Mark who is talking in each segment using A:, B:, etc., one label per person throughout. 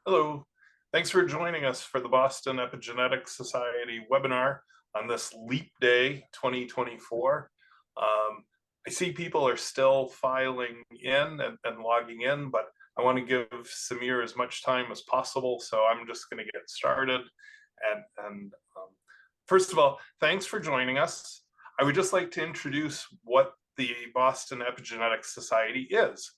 A: Hello, thanks for joining us for the Boston Epigenetics Society webinar on this Leap Day 2024. I see people are still filing in and logging in, but I want to give Samir as much time as possible, so I'm just going to get started. First of all, thanks for joining us. I would just like to introduce what the Boston Epigenetics Society is.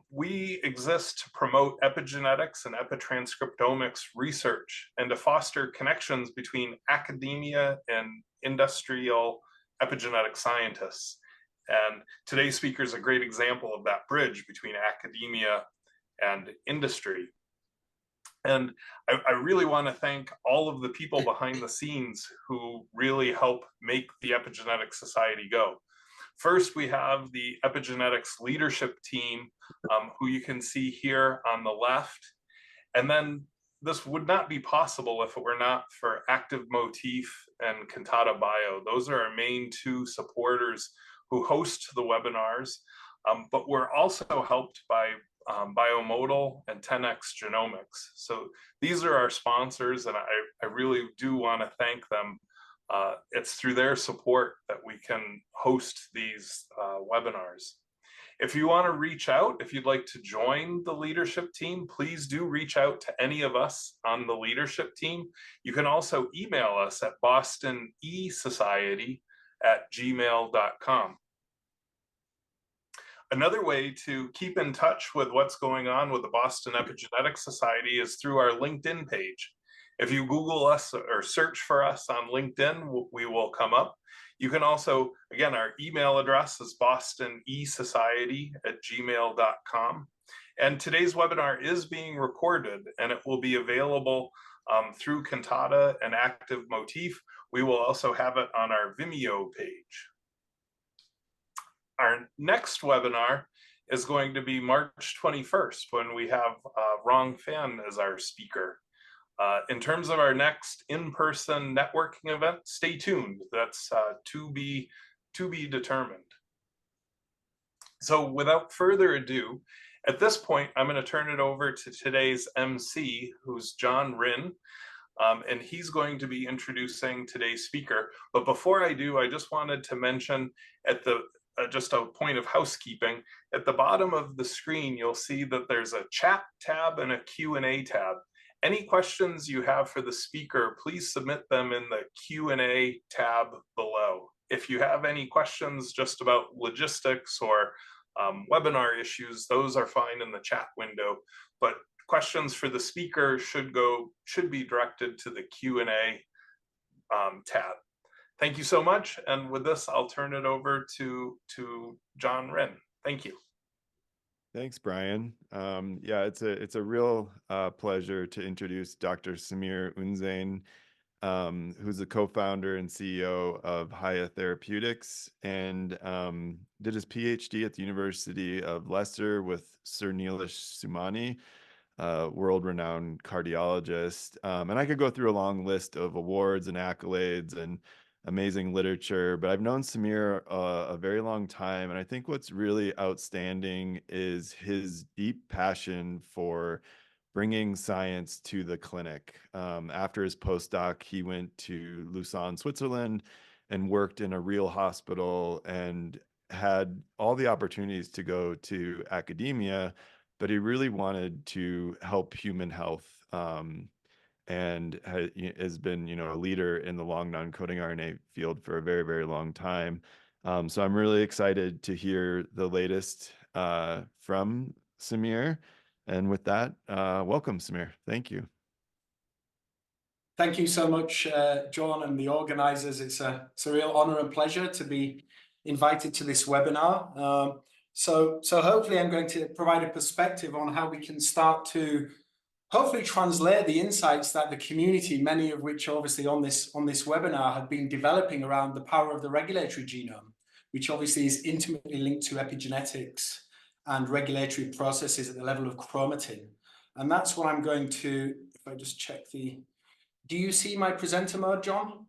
A: We exist to promote epigenetics and epitranscriptomics research and to foster connections between academia and industrial epigenetic scientists. And today's speaker is a great example of that bridge between academia and industry. And I really want to thank all of the people behind the scenes who really help make the Epigenetics Society go. First, we have the epigenetics leadership team, who you can see here on the left. And then this would not be possible if it were not for Active Motif and Cantata Bio. Those are our main two supporters who host the webinars, but we're also helped by Biomodal and 10x Genomics. So these are our sponsors, and I really do want to thank them. It's through their support that we can host these webinars. If you want to reach out, if you'd like to join the leadership team, please do reach out to any of us on the leadership team. You can also email us at bostonesociety@gmail.com. Another way to keep in touch with what's going on with the Boston Epigenetics Society is through our LinkedIn page. If you Google us or search for us on LinkedIn, we will come up. You can also, again, our email address is bostonesociety@gmail.com. And today's webinar is being recorded, and it will be available through Cantata and Active Motif. We will also have it on our Vimeo page. Our next webinar is going to be March 21st, when we have Rong Fan as our speaker. In terms of our next in-person networking event, stay tuned. That's to be determined. So without further ado, at this point, I'm going to turn it over to today's MC, who's John Rinn, and he's going to be introducing today's speaker. But before I do, I just wanted to mention at the just a point of housekeeping. At the bottom of the screen, you'll see that there's a chat tab and a Q&A tab. Any questions you have for the speaker, please submit them in the Q&A tab below. If you have any questions just about logistics or webinar issues, those are fine in the chat window. But questions for the speaker should be directed to the Q&A tab. Thank you so much. And with this, I'll turn it over to John Rinn. Thank you.
B: Thanks, Brian. Yeah, it's a real pleasure to introduce Dr. Samir Ounzain, who's the co-founder and CEO of HAYA Therapeutics, and did his Ph.D. at the University of Leicester with Sir Nilesh Sumani, world-renowned cardiologist. And I could go through a long list of awards and accolades and amazing literature, but I've known Samir a very long time, and I think what's really outstanding is his deep passion for bringing science to the clinic. After his postdoc, he went to Lausanne, Switzerland, and worked in a real hospital and had all the opportunities to go to academia, but he really wanted to help human health. And has been, a leader in the long non-coding RNA field for a very, very long time. So I'm really excited to hear the latest from Samir. And with that, welcome, Samir. Thank you.
C: Thank you so much, John, and the organizers. It's a real honor and pleasure to be invited to this webinar. So hopefully I'm going to provide a perspective on how we can start to hopefully translate the insights that the community, many of which obviously on this webinar, have been developing around the power of the regulatory genome, which obviously is intimately linked to epigenetics and regulatory processes at the level of chromatin. And that's what I'm going to, if I just check do you see my presenter mode, John?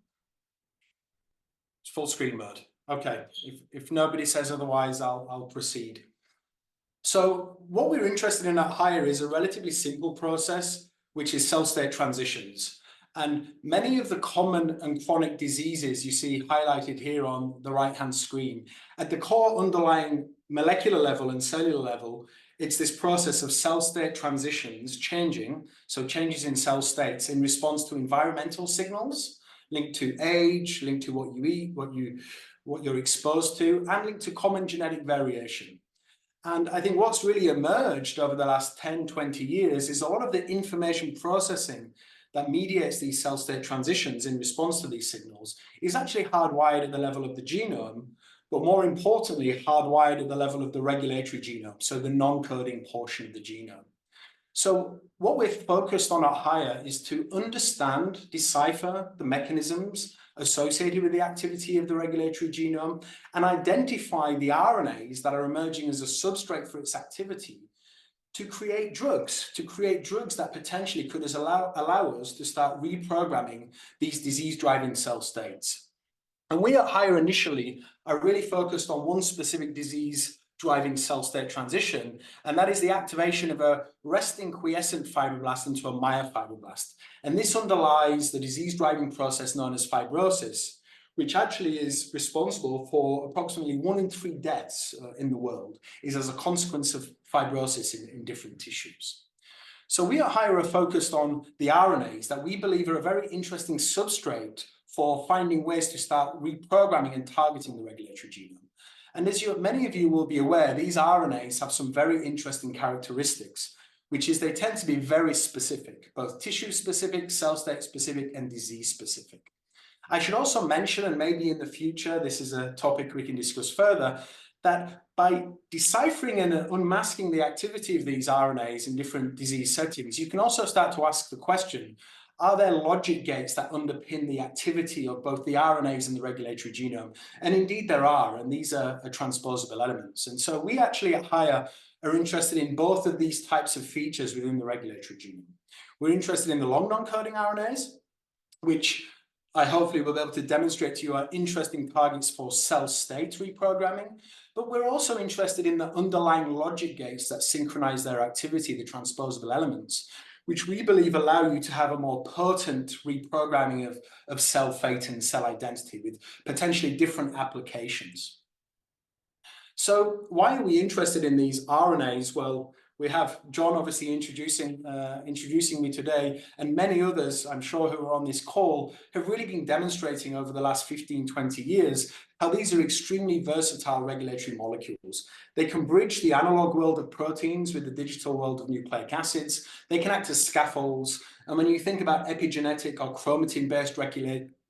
C: It's full screen mode. Okay, if nobody says otherwise, I'll proceed. So what we're interested in at HAYA is a relatively simple process, which is cell state transitions. And many of the common and chronic diseases you see highlighted here on the right-hand screen, at the core underlying molecular level and cellular level, it's this process of cell state transitions changing, so changes in cell states in response to environmental signals linked to age, linked to what you eat, what you're exposed to, and linked to common genetic variation. And I think what's really emerged over the last 10, 20 years is a lot of the information processing that mediates these cell state transitions in response to these signals is actually hardwired at the level of the genome, but more importantly, hardwired at the level of the regulatory genome, so the non-coding portion of the genome. So what we're focused on at HAYA is to understand, decipher the mechanisms associated with the activity of the regulatory genome and identify the RNAs that are emerging as a substrate for its activity to create drugs that potentially could allow us to start reprogramming these disease-driving cell states. And we at HAYA initially are really focused on one specific disease-driving cell state transition, and that is the activation of a resting quiescent fibroblast into a myofibroblast. And this underlies the disease-driving process known as fibrosis, which actually is responsible for approximately 1 in 3 deaths in the world, is as a consequence of fibrosis in different tissues. So we at HAYA are focused on the RNAs that we believe are a very interesting substrate for finding ways to start reprogramming and targeting the regulatory genome. And as many of you will be aware, these RNAs have some very interesting characteristics, which is they tend to be very specific, both tissue specific, cell state specific, and disease specific. I should also mention, and maybe in the future, this is a topic we can discuss further, that by deciphering and unmasking the activity of these RNAs in different disease settings, you can also start to ask the question, are there logic gates that underpin the activity of both the RNAs and the regulatory genome? And indeed there are, and these are transposable elements. And so we actually at HAYA are interested in both of these types of features within the regulatory genome. We're interested in the long non-coding RNAs, which I hopefully will be able to demonstrate to you are interesting targets for cell state reprogramming, but we're also interested in the underlying logic gates that synchronize their activity, the transposable elements, which we believe allow you to have a more potent reprogramming of cell fate and cell identity with potentially different applications. So why are we interested in these RNAs? Well, we have John obviously introducing me today, and many others, I'm sure, who are on this call have really been demonstrating over the last 15, 20 years how these are extremely versatile regulatory molecules. They can bridge the analog world of proteins with the digital world of nucleic acids. They can act as scaffolds. And when you think about epigenetic or chromatin-based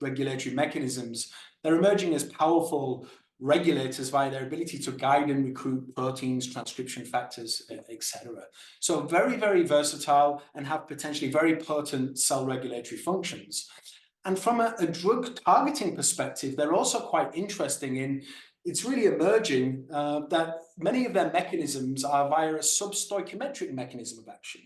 C: regulatory mechanisms, they're emerging as powerful regulators via their ability to guide and recruit proteins, transcription factors, etc. So very, very versatile and have potentially very potent cell regulatory functions. And from a drug targeting perspective, they're also quite interesting in, it's really emerging that many of their mechanisms are via a substoichiometric mechanism of action.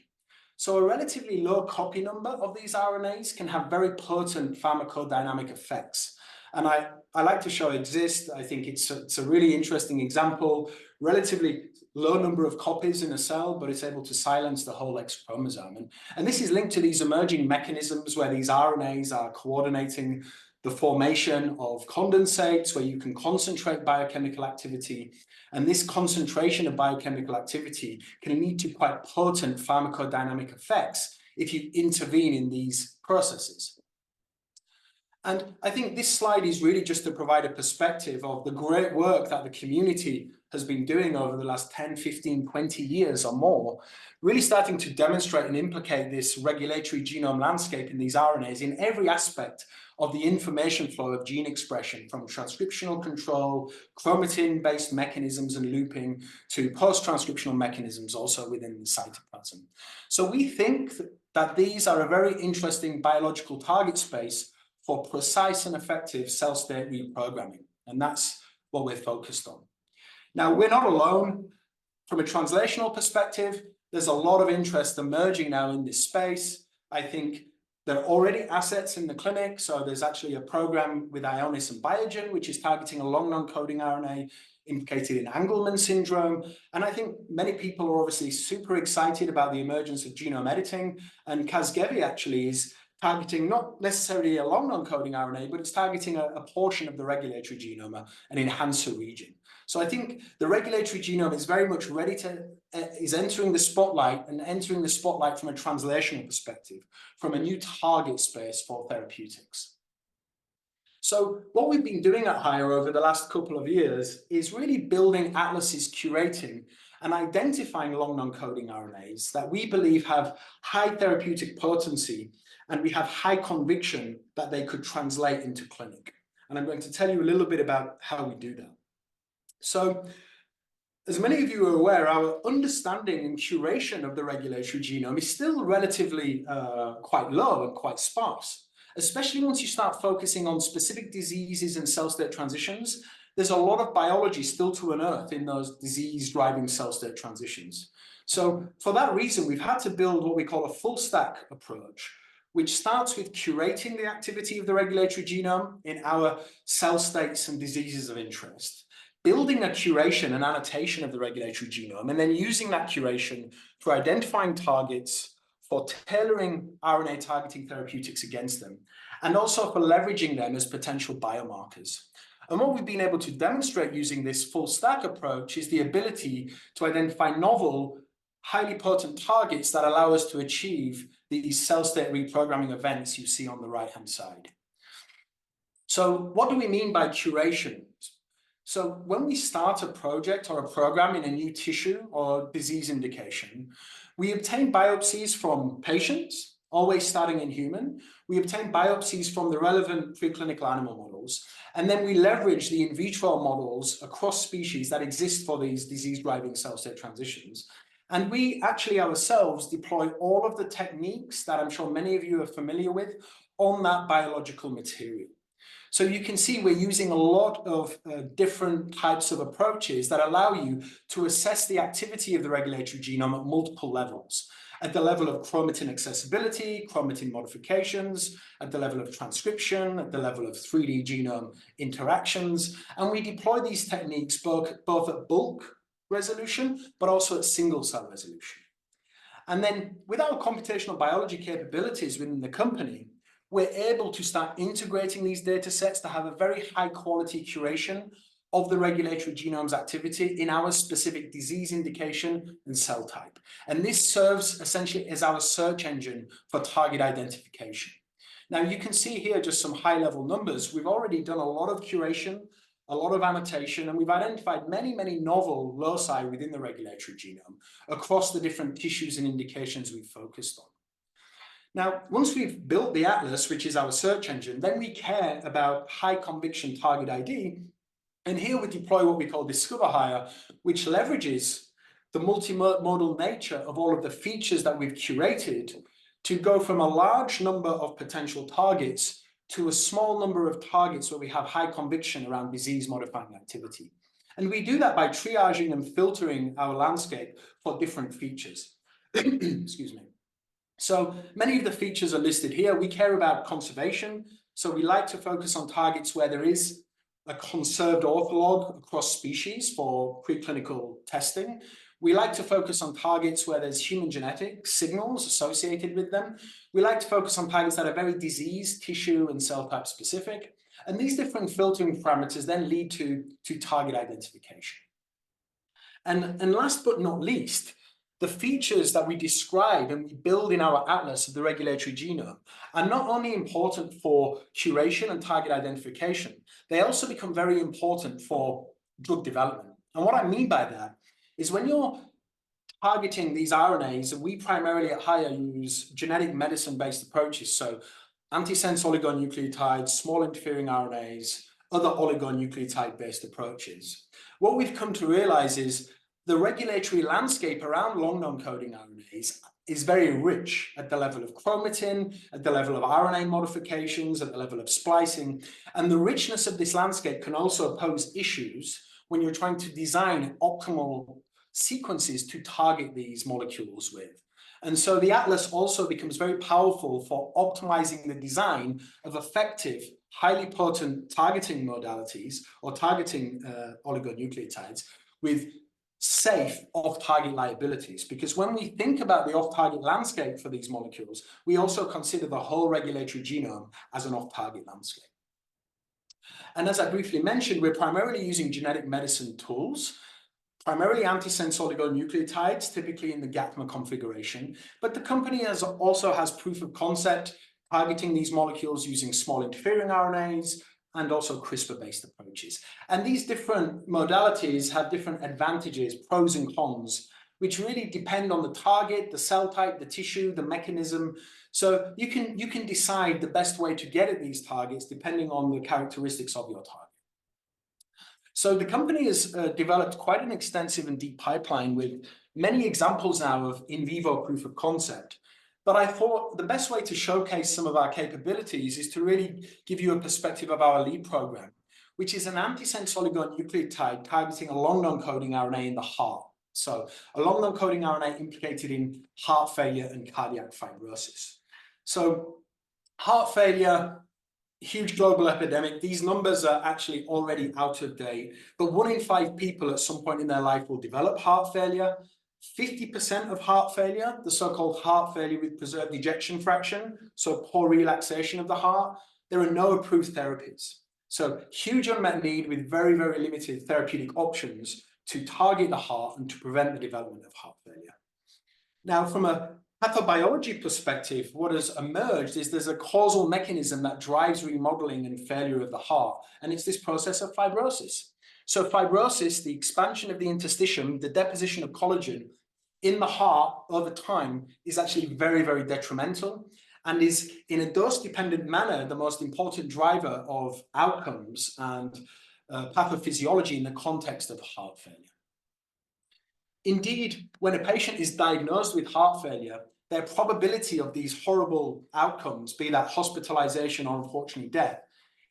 C: So a relatively low copy number of these RNAs can have very potent pharmacodynamic effects. And I like to show exist. I think it's a really interesting example, relatively low number of copies in a cell, but it's able to silence the whole X chromosome. And this is linked to these emerging mechanisms where these RNAs are coordinating the formation of condensates where you can concentrate biochemical activity. And this concentration of biochemical activity can lead to quite potent pharmacodynamic effects if you intervene in these processes. And I think this slide is really just to provide a perspective of the great work that the community has been doing over the last 10, 15, 20 years or more, really starting to demonstrate and implicate this regulatory genome landscape in these RNAs in every aspect of the information flow of gene expression, from transcriptional control, chromatin-based mechanisms and looping, to post-transcriptional mechanisms also within the cytoplasm. So we think that these are a very interesting biological target space for precise and effective cell state reprogramming. And that's what we're focused on. Now, we're not alone. From a translational perspective, there's a lot of interest emerging now in this space. I think there are already assets in the clinic. So there's actually a program with Ionis and Biogen, which is targeting a long non-coding RNA implicated in Angelman syndrome. And I think many people are obviously super excited about the emergence of genome editing. And Casgevy actually is targeting not necessarily a long non-coding RNA, but it's targeting a portion of the regulatory genome, an enhancer region. So I think the regulatory genome is very much ready to, is entering the spotlight and entering the spotlight from a translational perspective, from a new target space for therapeutics. So what we've been doing at HAYA over the last couple of years is really building atlases, curating and identifying long non-coding RNAs that we believe have high therapeutic potency, and we have high conviction that they could translate into clinic. And I'm going to tell you a little bit about how we do that. So, as many of you are aware, our understanding and curation of the regulatory genome is still relatively quite low and quite sparse, especially once you start focusing on specific diseases and cell state transitions. There's a lot of biology still to unearth in those disease-driving cell state transitions. So for that reason, we've had to build what we call a full stack approach, which starts with curating the activity of the regulatory genome in our cell states and diseases of interest, building a curation and annotation of the regulatory genome, and then using that curation for identifying targets, for tailoring RNA targeting therapeutics against them, and also for leveraging them as potential biomarkers. And what we've been able to demonstrate using this full stack approach is the ability to identify novel, highly potent targets that allow us to achieve these cell state reprogramming events you see on the right-hand side. So what do we mean by curation? So when we start a project or a program in a new tissue or disease indication, we obtain biopsies from patients, always starting in human. We obtain biopsies from the relevant preclinical animal models, and then we leverage the in vitro models across species that exist for these disease-driving cell state transitions. And we actually ourselves deploy all of the techniques that I'm sure many of you are familiar with on that biological material. So you can see we're using a lot of different types of approaches that allow you to assess the activity of the regulatory genome at multiple levels. At the level of chromatin accessibility, chromatin modifications, at the level of transcription, at the level of 3D genome interactions. And we deploy these techniques both at bulk resolution, but also at single cell resolution. And then with our computational biology capabilities within the company, we're able to start integrating these data sets to have a very high quality curation of the regulatory genome's activity in our specific disease indication and cell type. And this serves essentially as our search engine for target identification. Now you can see here just some high level numbers. We've already done a lot of curation, a lot of annotation, and we've identified many, many novel loci within the regulatory genome across the different tissues and indications we've focused on. Now, once we've built the atlas, which is our search engine, then we care about high conviction target ID. And here we deploy what we call Discover HAYA, which leverages the multimodal nature of all of the features that we've curated to go from a large number of potential targets to a small number of targets where we have high conviction around disease-modifying activity. And we do that by triaging and filtering our landscape for different features. Excuse me. So many of the features are listed here. We care about conservation. So we like to focus on targets where there is a conserved ortholog across species for preclinical testing. We like to focus on targets where there's human genetic signals associated with them. We like to focus on targets that are very disease, tissue, and cell type specific. And these different filtering parameters then lead to target identification. And last but not least, the features that we describe and we build in our atlas of the regulatory genome are not only important for curation and target identification, they also become very important for drug development. And what I mean by that is when you're targeting these RNAs, and we primarily at HAYA use genetic medicine-based approaches, so antisense oligonucleotides, small interfering RNAs, other oligonucleotide-based approaches. What we've come to realize is the regulatory landscape around long non-coding RNAs is very rich at the level of chromatin, at the level of RNA modifications, at the level of splicing. And the richness of this landscape can also pose issues when you're trying to design optimal sequences to target these molecules with. And so the atlas also becomes very powerful for optimizing the design of effective highly potent targeting modalities or targeting oligonucleotides with safe off-target liabilities. Because when we think about the off-target landscape for these molecules, we also consider the whole regulatory genome as an off-target landscape. And as I briefly mentioned, we're primarily using genetic medicine tools, primarily antisense oligonucleotides, typically in the GAPMA configuration. But the company also has proof of concept targeting these molecules using small interfering RNAs and also CRISPR-based approaches. And these different modalities have different advantages, pros and cons, which really depend on the target, the cell type, the tissue, the mechanism. So you can decide the best way to get at these targets depending on the characteristics of your target. So the company has developed quite an extensive and deep pipeline with many examples now of in vivo proof of concept. But I thought the best way to showcase some of our capabilities is to really give you a perspective of our lead program, which is an antisense oligonucleotide targeting a long non-coding RNA in the heart. So a long non-coding RNA implicated in heart failure and cardiac fibrosis. So heart failure, huge global epidemic. These numbers are actually already out of date, but 1 in 5 people at some point in their life will develop heart failure. 50% of heart failure, the so-called heart failure with preserved ejection fraction, so poor relaxation of the heart, there are no approved therapies. So huge unmet need with very, very limited therapeutic options to target the heart and to prevent the development of heart failure. Now, from a pathobiology perspective, what has emerged is there's a causal mechanism that drives remodeling and failure of the heart, and it's this process of fibrosis. So fibrosis, the expansion of the interstitium, the deposition of collagen in the heart over time is actually very, very detrimental and is in a dose-dependent manner the most important driver of outcomes and pathophysiology in the context of heart failure. Indeed, when a patient is diagnosed with heart failure, their probability of these horrible outcomes, be that hospitalization or unfortunately death,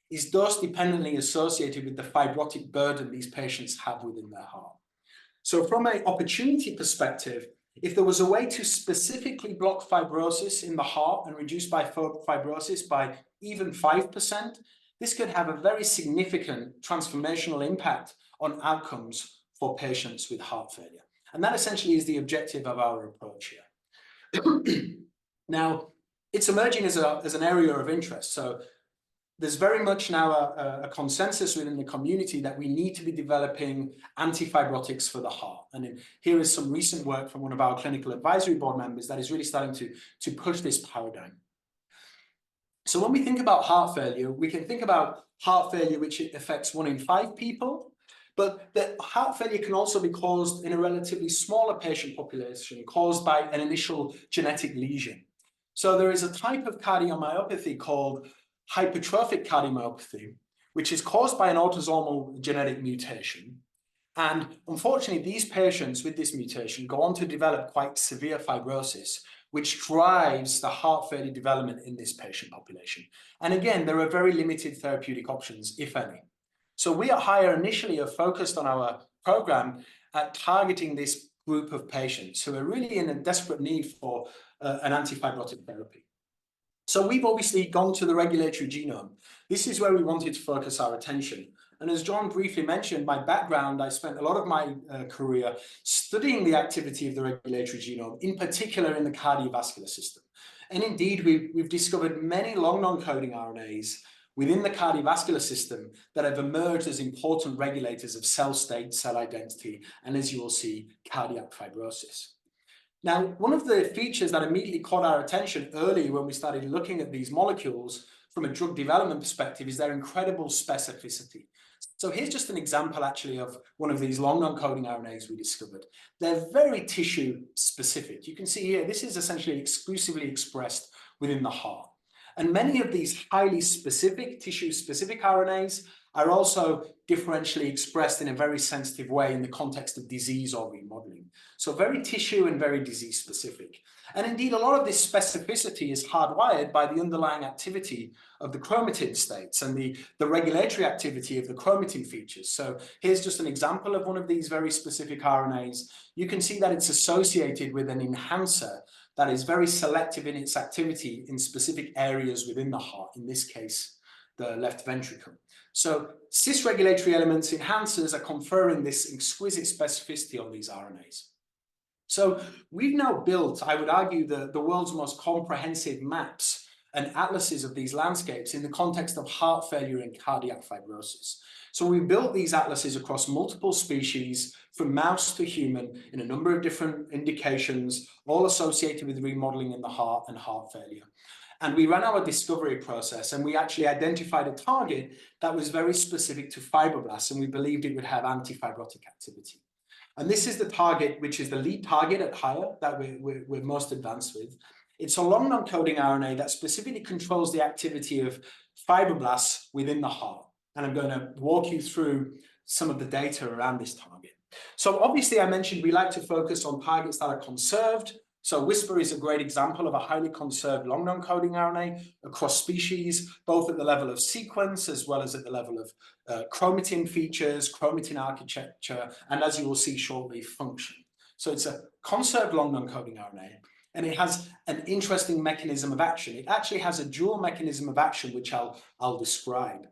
C: is dose-dependently associated with the fibrotic burden these patients have within their heart. So from an opportunity perspective, if there was a way to specifically block fibrosis in the heart and reduce fibrosis by even 5%, this could have a very significant transformational impact on outcomes for patients with heart failure. And that essentially is the objective of our approach here. Now, it's emerging as an area of interest. So there's very much now a consensus within the community that we need to be developing antifibrotics for the heart. And here is some recent work from one of our clinical advisory board members that is really starting to push this paradigm. So when we think about heart failure, we can think about heart failure which affects 1 in 5 people, but the heart failure can also be caused in a relatively smaller patient population caused by an initial genetic lesion. So there is a type of cardiomyopathy called hypertrophic cardiomyopathy, which is caused by an autosomal genetic mutation. And unfortunately, these patients with this mutation go on to develop quite severe fibrosis, which drives the heart failure development in this patient population. And again, there are very limited therapeutic options, if any. So we at HAYA initially are focused on our program at targeting this group of patients who are really in a desperate need for an antifibrotic therapy. So we've obviously gone to the regulatory genome. This is where we wanted to focus our attention. And as John briefly mentioned, my background, I spent a lot of my career studying the activity of the regulatory genome, in particular in the cardiovascular system. And indeed, we've discovered many long non-coding RNAs within the cardiovascular system that have emerged as important regulators of cell state, cell identity, and as you will see, cardiac fibrosis. Now, one of the features that immediately caught our attention early when we started looking at these molecules from a drug development perspective is their incredible specificity. So here's just an example actually of one of these long non-coding RNAs we discovered. They're very tissue specific. You can see here, this is essentially exclusively expressed within the heart. And many of these highly specific, tissue-specific RNAs are also differentially expressed in a very sensitive way in the context of disease or remodeling. So very tissue and very disease-specific. And indeed, a lot of this specificity is hardwired by the underlying activity of the chromatin states and the regulatory activity of the chromatin features. So here's just an example of one of these very specific RNAs. You can see that it's associated with an enhancer that is very selective in its activity in specific areas within the heart, in this case, the left ventricle. So cis-regulatory elements, enhancers, are conferring this exquisite specificity on these RNAs. So we've now built, I would argue, the world's most comprehensive maps and atlases of these landscapes in the context of heart failure and cardiac fibrosis. So we built these atlases across multiple species, from mouse to human, in a number of different indications, all associated with remodeling in the heart and heart failure. And we ran our discovery process, and we actually identified a target that was very specific to fibroblasts, and we believed it would have anti-fibrotic activity. And this is the target, which is the lead target at HAYA that we're most advanced with. It's a long non-coding RNA that specifically controls the activity of fibroblasts within the heart. And I'm going to walk you through some of the data around this target. So obviously, I mentioned we like to focus on targets that are conserved. So Whisper is a great example of a highly conserved long non-coding RNA across species, both at the level of sequence as well as at the level of chromatin features, chromatin architecture, and as you will see shortly, function. So it's a conserved long non-coding RNA, and it has an interesting mechanism of action. It actually has a dual mechanism of action, which I'll describe.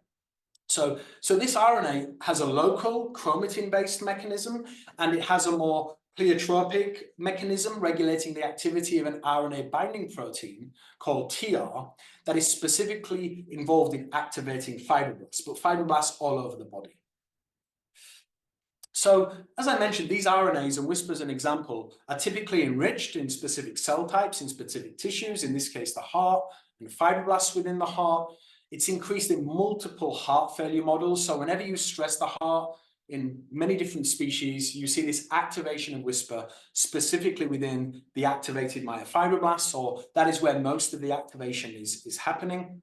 C: So this RNA has a local chromatin-based mechanism, and it has a more pleiotropic mechanism regulating the activity of an RNA binding protein called TR that is specifically involved in activating fibroblasts, but fibroblasts all over the body. So, as I mentioned, these RNAs, and Whisper as an example, are typically enriched in specific cell types, in specific tissues, in this case, the heart and fibroblasts within the heart. It's increased in multiple heart failure models. So whenever you stress the heart in many different species, you see this activation of Whisper specifically within the activated myofibroblasts, or that is where most of the activation is happening.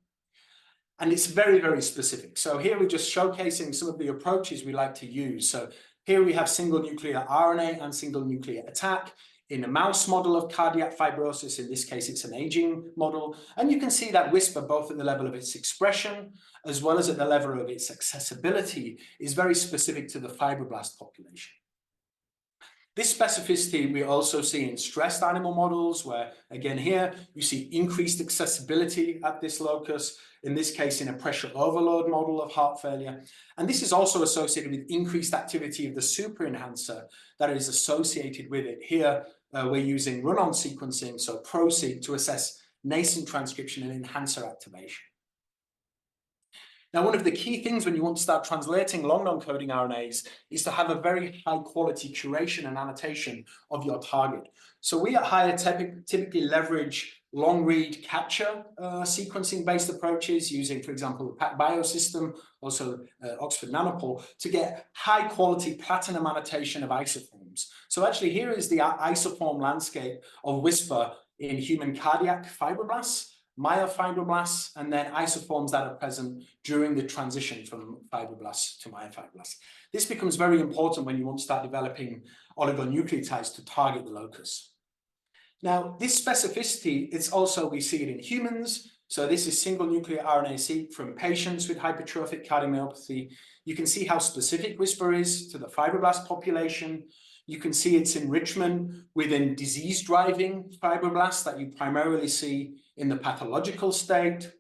C: And it's very, very specific. So here we're just showcasing some of the approaches we like to use. So here we have single nuclear RNA and single nuclear attack in a mouse model of cardiac fibrosis. In this case, it's an aging model. And you can see that Whisper, both at the level of its expression, as well as at the level of its accessibility, is very specific to the fibroblast population. This specificity we also see in stressed animal models, where, again, here you see increased accessibility at this locus, in this case in a pressure overload model of heart failure. And this is also associated with increased activity of the super enhancer that is associated with it. Here we're using run-on sequencing, so ProSeq, to assess nascent transcription and enhancer activation. Now, one of the key things when you want to start translating long non-coding RNAs is to have a very high quality curation and annotation of your target. So we at HAYA typically leverage long read capture sequencing based approaches using, for example, the PacBio system, also Oxford Nanopore, to get high quality platinum annotation of isoforms. So actually here is the isoform landscape of Whisper in human cardiac fibroblasts, myofibroblasts, and then isoforms that are present during the transition from fibroblasts to myofibroblasts. This becomes very important when you want to start developing oligonucleotides to target the locus. Now, this specificity, it's also, we see it in humans. So this is single nuclear RNA-seq from patients with hypertrophic cardiomyopathy. You can see how specific Whisper is to the fibroblast population. You can see its enrichment within disease-driving fibroblasts that you primarily see in the pathological state.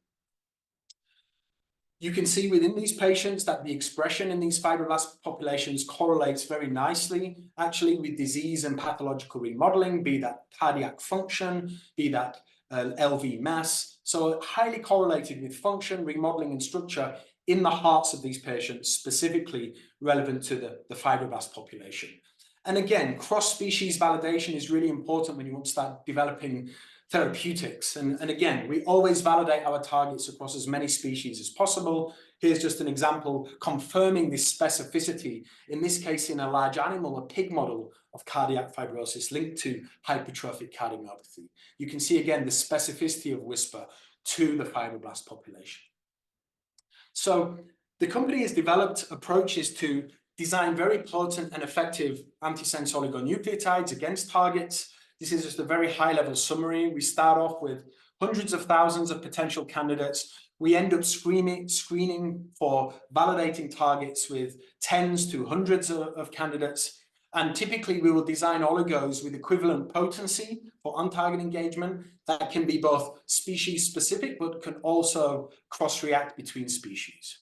C: You can see within these patients that the expression in these fibroblast populations correlates very nicely, actually, with disease and pathological remodeling, be that cardiac function, be that LV mass. So highly correlated with function, remodeling, and structure in the hearts of these patients, specifically relevant to the fibroblast population. And again, cross-species validation is really important when you want to start developing therapeutics. And again, we always validate our targets across as many species as possible. Here's just an example confirming this specificity, in this case in a large animal, a pig model of cardiac fibrosis linked to hypertrophic cardiomyopathy. You can see again the specificity of Whisper to the fibroblast population. So the company has developed approaches to design very potent and effective antisense oligonucleotides against targets. This is just a very high-level summary. We start off with hundreds of thousands of potential candidates. We end up screening for validating targets with tens to hundreds of candidates. And typically we will design oligos with equivalent potency for on-target engagement that can be both species specific, but can also cross-react between species.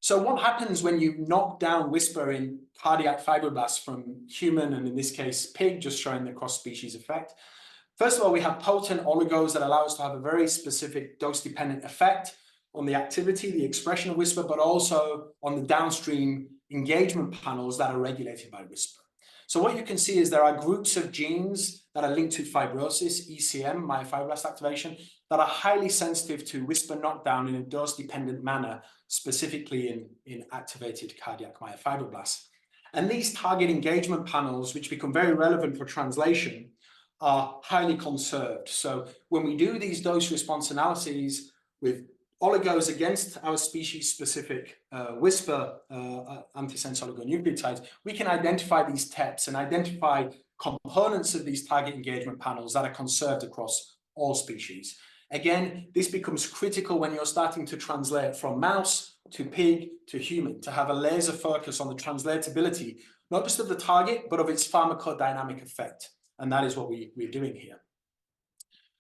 C: So what happens when you knock down WISPR in cardiac fibroblasts from human, and in this case, pig, just showing the cross-species effect? First of all, we have potent oligos that allow us to have a very specific dose-dependent effect on the activity, the expression of WISPR, but also on the downstream engagement panels that are regulated by WISPR. So what you can see is there are groups of genes that are linked to fibrosis, ECM, myofibroblast activation, that are highly sensitive to WISPR knockdown in a dose-dependent manner, specifically in activated cardiac myofibroblasts. And these target engagement panels, which become very relevant for translation, are highly conserved. So when we do these dose response analyses with oligos against our species-specific WISPR antisense oligonucleotides, we can identify these TEPs and identify components of these target engagement panels that are conserved across all species. Again, this becomes critical when you're starting to translate from mouse to pig to human, to have a laser focus on the translatability, not just of the target, but of its pharmacodynamic effect. And that is what we're doing here.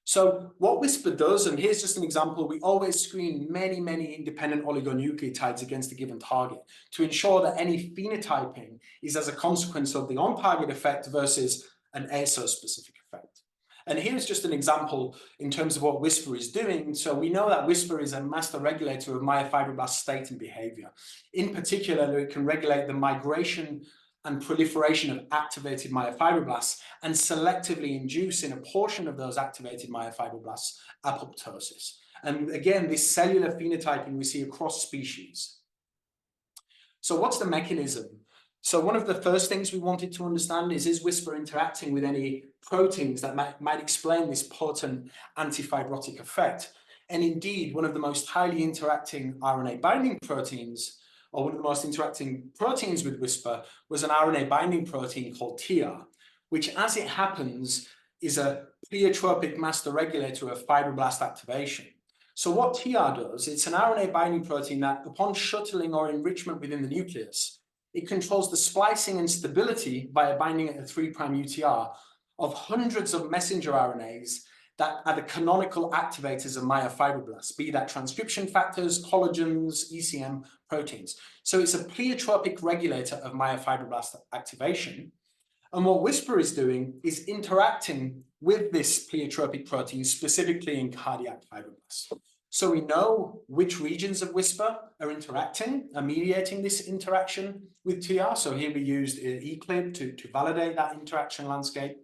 C: So what WISPR does, and here's just an example, we always screen many independent oligonucleotides against a given target to ensure that any phenotyping is as a consequence of the on-target effect versus an ASO-specific effect. And here's just an example in terms of what WISPR is doing. So we know that WISPR is a master regulator of myofibroblast state and behavior. In particular, it can regulate the migration and proliferation of activated myofibroblasts and selectively induce in a portion of those activated myofibroblasts apoptosis. And again, this cellular phenotyping we see across species. So what's the mechanism? So one of the first things we wanted to understand is WISPR interacting with any proteins that might explain this potent antifibrotic effect? And indeed, one of the most highly interacting RNA binding proteins, or one of the most interacting proteins with WISPR, was an RNA binding protein called TR, which, as it happens, is a pleiotropic master regulator of fibroblast activation. So what TR does, it's an RNA binding protein that, upon shuttling or enrichment within the nucleus, it controls the splicing and stability via binding at the 3' UTR of hundreds of messenger RNAs that are the canonical activators of myofibroblasts, be that transcription factors, collagens, ECM proteins. So it's a pleiotropic regulator of myofibroblast activation. And what WISPR is doing is interacting with this pleiotropic protein, specifically in cardiac fibroblasts. So we know which regions of WISPR are interacting, are mediating this interaction with TR. So here we used eClib to validate that interaction landscape.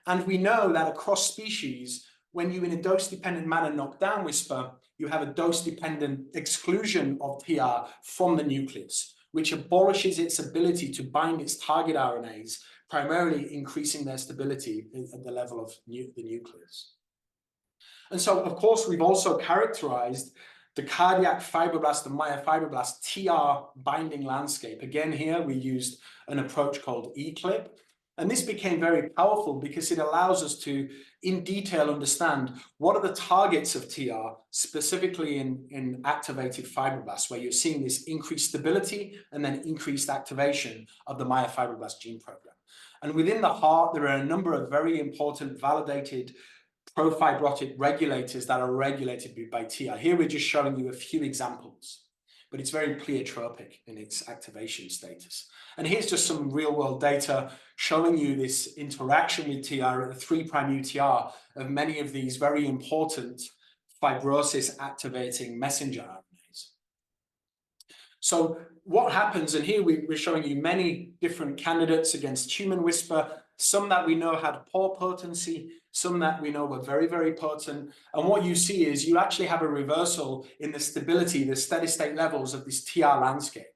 C: And we know that across species, when you in a dose-dependent manner knock down WISPR, you have a dose-dependent exclusion of TR from the nucleus, which abolishes its ability to bind its target RNAs, primarily increasing their stability at the level of the nucleus. And so, of course, we've also characterized the cardiac fibroblast and myofibroblast TR binding landscape. Again, here we used an approach called eClib. And this became very powerful because it allows us to, in detail, understand what are the targets of TR, specifically in activated fibroblasts, where you're seeing this increased stability and then increased activation of the myofibroblast gene program. And within the heart, there are a number of very important validated pro-fibrotic regulators that are regulated by TR. Here we're just showing you a few examples, but it's very pleiotropic in its activation status. And here's just some real-world data showing you this interaction with TR at the 3' UTR of many of these very important fibrosis-activating messenger RNAs. So what happens, and here we're showing you many different candidates against human WISPR, some that we know had poor potency, some that we know were very potent. And what you see is you actually have a reversal in the stability, the steady state levels of this TR landscape.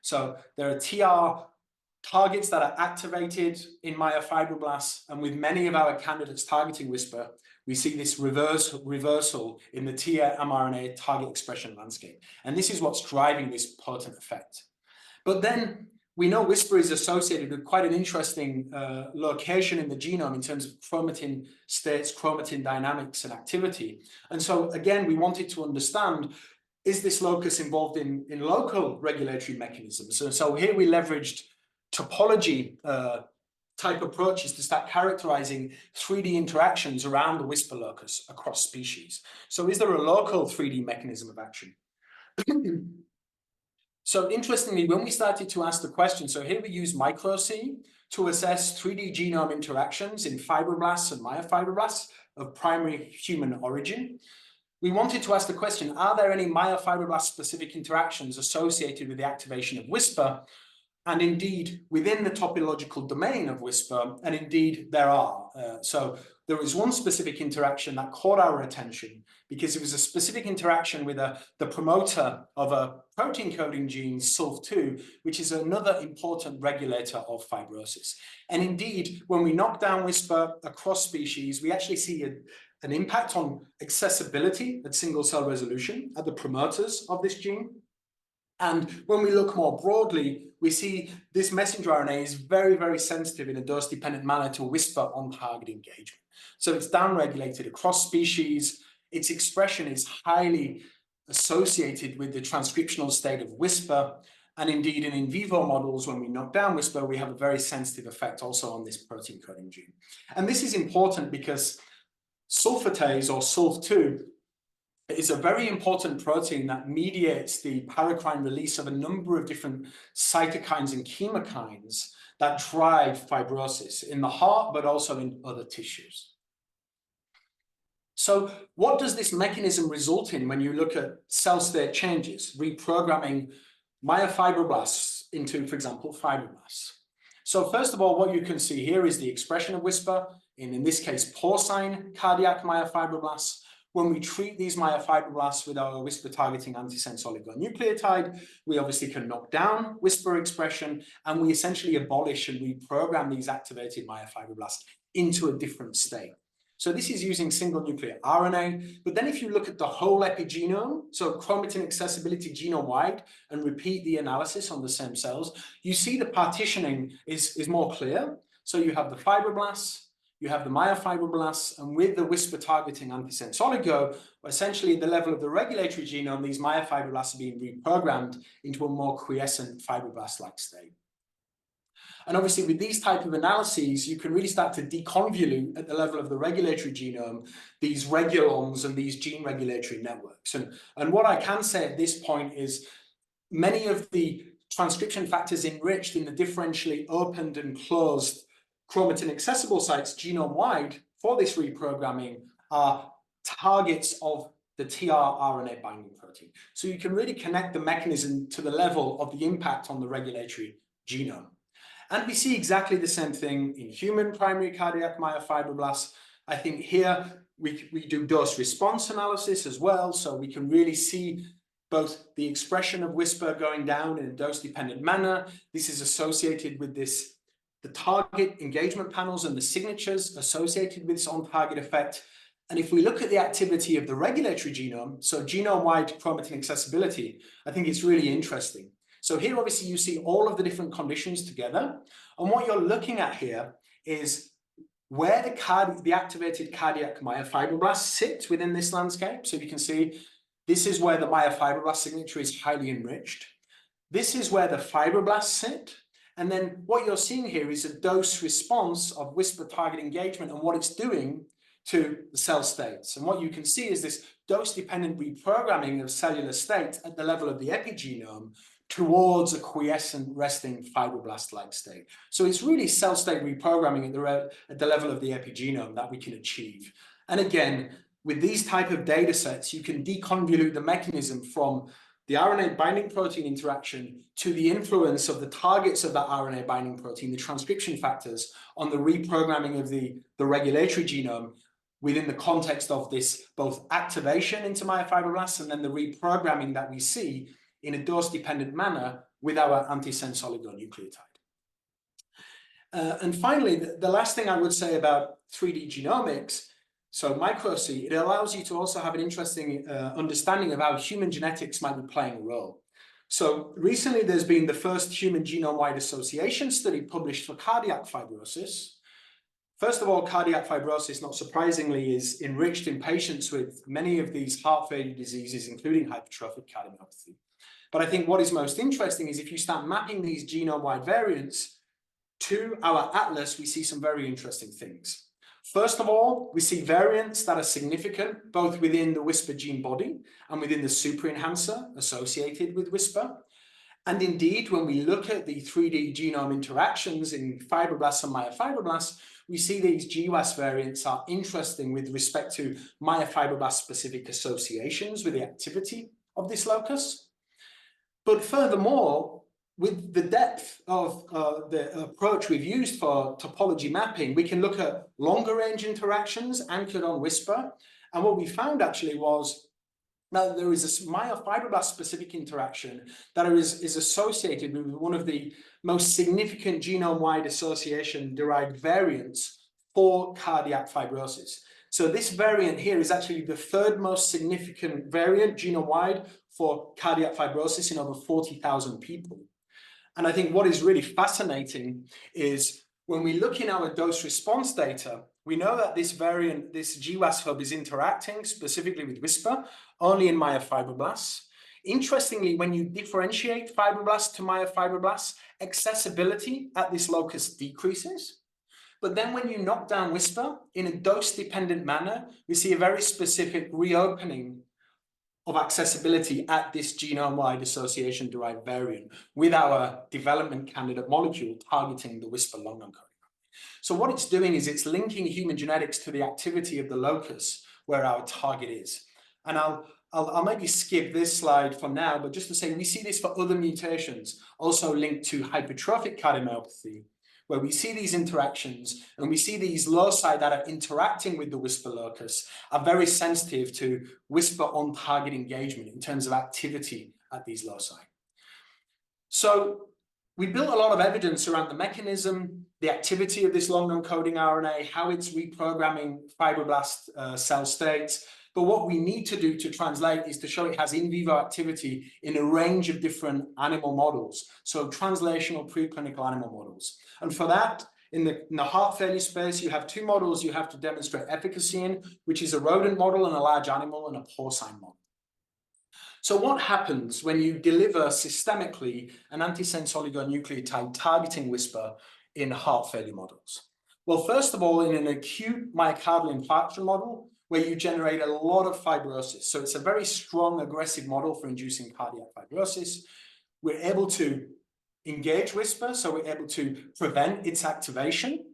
C: So there are TR targets that are activated in myofibroblasts, and with many of our candidates targeting WISPR, we see this reversal in the TR mRNA target expression landscape. And this is what's driving this potent effect. But then we know WISPR is associated with quite an interesting location in the genome in terms of chromatin states, chromatin dynamics and activity. And so again, we wanted to understand, is this locus involved in local regulatory mechanisms? So here we leveraged topology type approaches to start characterizing 3D interactions around the whisper locus across species. So is there a local 3D mechanism of action? So interestingly, when we started to ask the question, so here we use micro-C to assess 3D genome interactions in fibroblasts and myofibroblasts of primary human origin. We wanted to ask the question, are there any myofibroblast specific interactions associated with the activation of whisper? And indeed, within the topological domain of whisper, and indeed there are. So there was one specific interaction that caught our attention because it was a specific interaction with the promoter of a protein coding gene, SULF2, which is another important regulator of fibrosis. And indeed, when we knock down whisper across species, we actually see an impact on accessibility at single cell resolution at the promoters of this gene. And when we look more broadly, we see this messenger RNA is very, very sensitive in a dose-dependent manner to whisper on-target engagement. So it's downregulated across species. Its expression is highly associated with the transcriptional state of whisper. And indeed, in vivo models, when we knock down whisper, we have a very sensitive effect also on this protein coding gene. And this is important because sulfatase, or SULF2, is a very important protein that mediates the paracrine release of a number of different cytokines and chemokines that drive fibrosis in the heart, but also in other tissues. So what does this mechanism result in when you look at cell state changes, reprogramming myofibroblasts into, for example, fibroblasts? So first of all, what you can see here is the expression of whisper in this case, porcine cardiac myofibroblasts. When we treat these myofibroblasts with our whisper targeting antisense oligonucleotide, we obviously can knock down whisper expression, and we essentially abolish and reprogram these activated myofibroblasts into a different state. So this is using single nuclear RNA, but then if you look at the whole epigenome, so chromatin accessibility genome-wide, and repeat the analysis on the same cells, you see the partitioning is more clear. So you have the fibroblasts, you have the myofibroblasts, and with the whisper targeting antisense oligo, essentially at the level of the regulatory genome, these myofibroblasts are being reprogrammed into a more quiescent fibroblast-like state. And obviously with these type of analyses, you can really start to deconvolute at the level of the regulatory genome, these regulons and these gene regulatory networks. And what I can say at this point is many of the transcription factors enriched in the differentially opened and closed chromatin accessible sites genome-wide for this reprogramming are targets of the tRNA binding protein. So you can really connect the mechanism to the level of the impact on the regulatory genome. And we see exactly the same thing in human primary cardiac myofibroblasts. I think here we do dose response analysis as well, so we can really see both the expression of whisper going down in a dose-dependent manner. This is associated with the target engagement panels and the signatures associated with this on-target effect. And if we look at the activity of the regulatory genome, so genome-wide chromatin accessibility, I think it's really interesting. So here, obviously, you see all of the different conditions together. And what you're looking at here is where the activated cardiac myofibroblasts sit within this landscape. So you can see this is where the myofibroblast signature is highly enriched. This is where the fibroblasts sit. And then what you're seeing here is a dose response of whisper target engagement and what it's doing to the cell states. And what you can see is this dose-dependent reprogramming of cellular state at the level of the epigenome towards a quiescent resting fibroblast-like state. So it's really cell state reprogramming at the level of the epigenome that we can achieve. And again, with these type of data sets, you can deconvolute the mechanism from the RNA binding protein interaction to the influence of the targets of that RNA binding protein, the transcription factors, on the reprogramming of the regulatory genome within the context of this both activation into myofibroblasts and then the reprogramming that we see in a dose-dependent manner with our antisense oligonucleotide. And finally, the last thing I would say about 3D genomics, so micro-C, it allows you to also have an interesting understanding of how human genetics might be playing a role. So recently there's been the first human genome-wide association study published for cardiac fibrosis. First of all, cardiac fibrosis, not surprisingly, is enriched in patients with many of these heart failure diseases, including hypertrophic cardiomyopathy. But I think what is most interesting is if you start mapping these genome-wide variants to our atlas, we see some very interesting things. First of all, we see variants that are significant both within the WISPR gene body and within the super enhancer associated with WISPR. And indeed, when we look at the 3D genome interactions in fibroblasts and myofibroblasts, we see these GWAS variants are interesting with respect to myofibroblast-specific associations with the activity of this locus. But furthermore, with the depth of the approach we've used for topology mapping, we can look at longer range interactions anchored on WISPR. And what we found actually was that there is a myofibroblast specific interaction that is associated with one of the most significant genome-wide association-derived variants for cardiac fibrosis. So this variant here is actually the third most significant variant genome-wide for cardiac fibrosis in over 40,000 people. And I think what is really fascinating is when we look in our dose response data, we know that this variant, this GWAS hub is interacting specifically with WISPR only in myofibroblasts. Interestingly, when you differentiate fibroblasts to myofibroblasts, accessibility at this locus decreases. But then when you knock down WISPR in a dose-dependent manner, we see a very specific reopening of accessibility at this genome-wide association-derived variant with our development candidate molecule targeting the WISPR long non-coding. So what it's doing is it's linking human genetics to the activity of the locus where our target is. And I'll maybe skip this slide for now, but just to say we see this for other mutations also linked to hypertrophic cardiomyopathy, where we see these interactions and we see these loci that are interacting with the WISPR locus are very sensitive to WISPR on-target engagement in terms of activity at these loci. So we built a lot of evidence around the mechanism, the activity of this long non-coding RNA, how it's reprogramming fibroblast cell states. But what we need to do to translate is to show it has in vivo activity in a range of different animal models. So translational preclinical animal models. And for that, in the heart failure space, you have two models you have to demonstrate efficacy in, which is a rodent model and a large animal and a porcine model. So what happens when you deliver systemically an antisense oligonucleotide targeting WISPR in heart failure models? Well, first of all, in an acute myocardial infarction model, where you generate a lot of fibrosis. So it's a very strong, aggressive model for inducing cardiac fibrosis. We're able to engage WISPR, so we're able to prevent its activation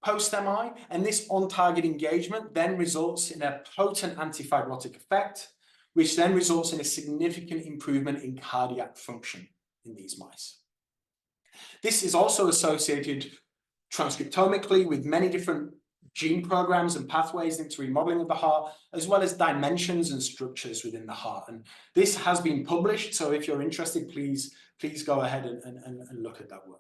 C: post-MI, and this on-target engagement then results in a potent antifibrotic effect, which then results in a significant improvement in cardiac function in these mice. This is also associated transcriptomically with many different gene programs and pathways into remodeling of the heart, as well as dimensions and structures within the heart. And this has been published, so if you're interested, please go ahead and look at that work.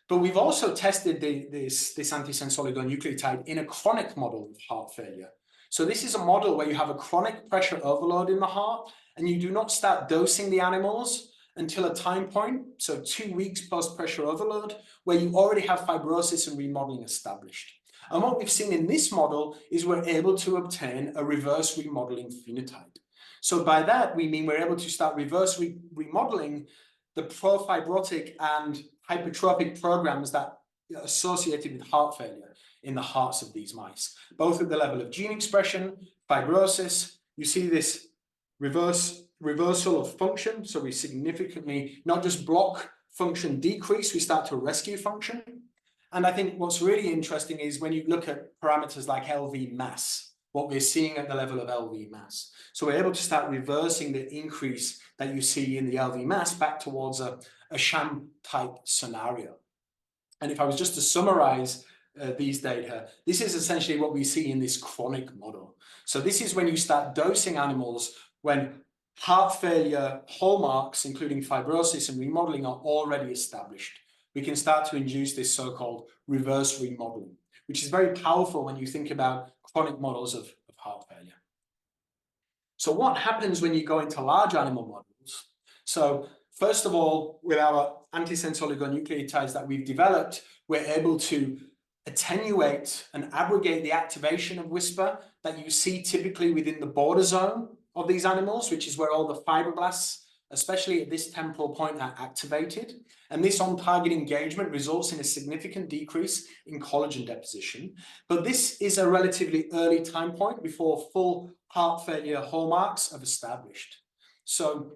C: But we've also tested this antisense oligonucleotide in a chronic model of heart failure. So this is a model where you have a chronic pressure overload in the heart, and you do not start dosing the animals until a time point, so 2 weeks post-pressure overload, where you already have fibrosis and remodeling established. And what we've seen in this model is we're able to obtain a reverse remodeling phenotype. So by that, we mean we're able to start reverse remodeling the profibrotic and hypertrophic programs that are associated with heart failure in the hearts of these mice, both at the level of gene expression, fibrosis. You see this reversal of function. So we significantly not just block function decrease, we start to rescue function. And I think what's really interesting is when you look at parameters like LV mass, what we're seeing at the level of LV mass. So we're able to start reversing the increase that you see in the LV mass back towards a sham type scenario. And if I was just to summarize these data, this is essentially what we see in this chronic model. So this is when you start dosing animals when heart failure hallmarks, including fibrosis and remodeling, are already established. We can start to induce this so-called reverse remodeling, which is very powerful when you think about chronic models of heart failure. So what happens when you go into large animal models? So first of all, with our antisense oligonucleotides that we've developed, we're able to attenuate and abrogate the activation of WISPR that you see typically within the border zone of these animals, which is where all the fibroblasts especially at this temporal point, are activated. And this on-target engagement results in a significant decrease in collagen deposition. But this is a relatively early time point before full heart failure hallmarks are established. So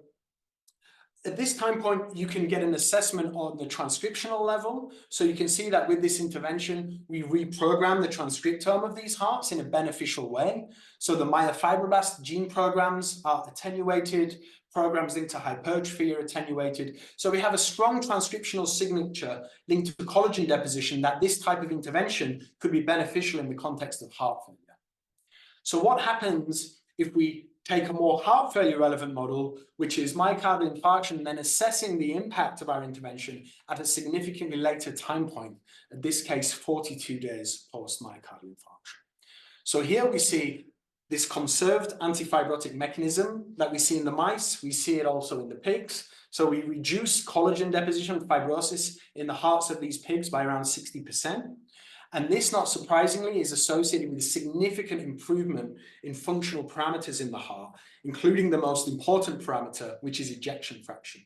C: at this time point, you can get an assessment on the transcriptional level. So you can see that with this intervention, we reprogram the transcriptome of these hearts in a beneficial way. So the myofibroblast gene programs are attenuated, programs linked to hypertrophy are attenuated. So we have a strong transcriptional signature linked to collagen deposition that this type of intervention could be beneficial in the context of heart failure. So what happens if we take a more heart failure relevant model, which is myocardial infarction, and then assessing the impact of our intervention at a significantly later time point, in this case, 42 days post myocardial infarction. So here we see this conserved antifibrotic mechanism that we see in the mice. We see it also in the pigs. So we reduce collagen deposition and fibrosis in the hearts of these pigs by around 60%. And this, not surprisingly, is associated with a significant improvement in functional parameters in the heart, including the most important parameter, which is ejection fraction.